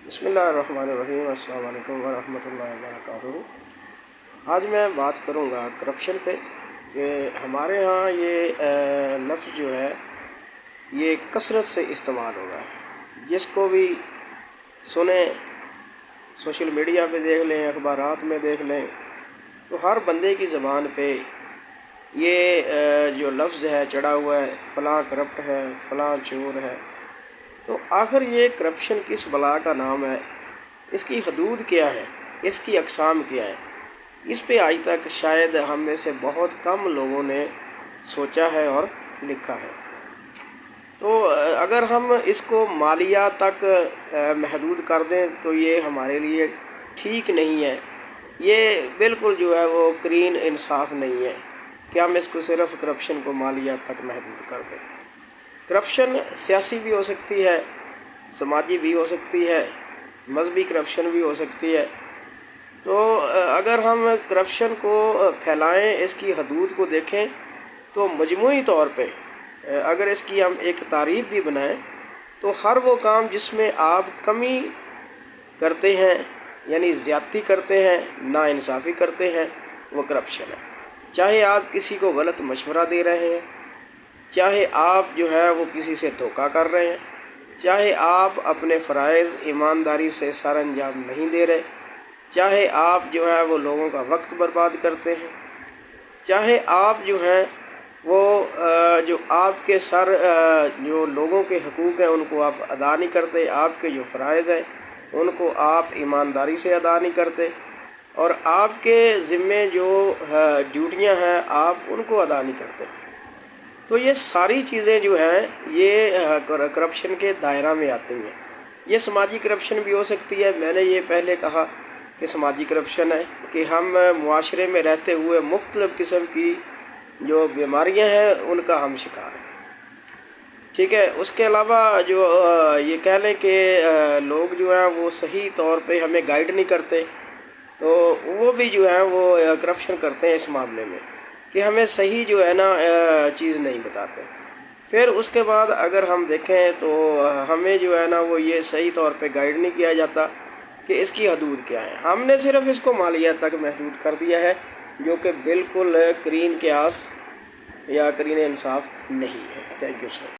بسم اللہ الرحمن الرحیم۔ السلام علیکم ورحمۃ اللہ وبرکاتہ۔ آج میں بات کروں گا کرپشن پہ کہ ہمارے ہاں یہ لفظ جو ہے یہ کثرت سے استعمال ہو رہا ہے۔ جس کو بھی سنیں، سوشل میڈیا پہ دیکھ لیں، اخبارات میں دیکھ لیں، تو ہر بندے کی زبان پہ یہ جو لفظ ہے چڑھا ہوا ہے، فلاں کرپٹ ہے، فلاں چور ہے۔ تو آخر یہ کرپشن کس بلا کا نام ہے؟ اس کی حدود کیا ہے؟ اس کی اقسام کیا ہے؟ اس پہ آج تک شاید ہم میں سے بہت کم لوگوں نے سوچا ہے اور لکھا ہے۔ تو اگر ہم اس کو مالیہ تک محدود کر دیں تو یہ ہمارے لیے ٹھیک نہیں ہے۔ یہ بالکل جو ہے وہ کلین انصاف نہیں ہے کہ ہم اس کو صرف کرپشن کو مالیہ تک محدود کر دیں۔ کرپشن سیاسی بھی ہو سکتی ہے، سماجی بھی ہو سکتی ہے، مذہبی کرپشن بھی ہو سکتی ہے۔ تو اگر ہم کرپشن کو پھیلائیں، اس کی حدود کو دیکھیں، تو مجموعی طور پہ اگر اس کی ہم ایک تعریف بھی بنائیں تو ہر وہ کام جس میں آپ کمی کرتے ہیں، یعنی زیادتی کرتے ہیں، ناانصافی کرتے ہیں، وہ کرپشن ہے۔ چاہے آپ کسی کو غلط مشورہ دے رہے ہیں، چاہے آپ جو ہے وہ کسی سے دھوکہ کر رہے ہیں، چاہے آپ اپنے فرائض ایمانداری سے سر انجام نہیں دے رہے، چاہے آپ جو ہے وہ لوگوں کا وقت برباد کرتے ہیں، چاہے آپ جو ہیں وہ جو آپ کے سر جو لوگوں کے حقوق ہیں ان کو آپ ادا نہیں کرتے، آپ کے جو فرائض ہیں ان کو آپ ایمانداری سے ادا نہیں کرتے، اور آپ کے ذمے جو ڈیوٹیاں ہیں آپ ان کو ادا نہیں کرتے۔ تو یہ ساری چیزیں جو ہیں یہ کرپشن کے دائرہ میں آتی ہیں۔ یہ سماجی کرپشن بھی ہو سکتی ہے۔ میں نے یہ پہلے کہا کہ سماجی کرپشن ہے کہ ہم معاشرے میں رہتے ہوئے مختلف قسم کی جو بیماریاں ہیں ان کا ہم شکار ہیں، ٹھیک ہے۔ اس کے علاوہ جو یہ کہہ لیں کہ لوگ جو ہیں وہ صحیح طور پہ ہمیں گائیڈ نہیں کرتے، تو وہ بھی جو ہیں وہ کرپشن کرتے ہیں اس معاملے میں کہ ہمیں صحیح جو ہے نا چیز نہیں بتاتے۔ پھر اس کے بعد اگر ہم دیکھیں تو ہمیں جو ہے نا وہ یہ صحیح طور پہ گائیڈ نہیں کیا جاتا کہ اس کی حدود کیا ہے۔ ہم نے صرف اس کو مالیہ تک محدود کر دیا ہے، جو کہ بالکل کلین قیاس یا کلین انصاف نہیں ہے۔ Thank you sir.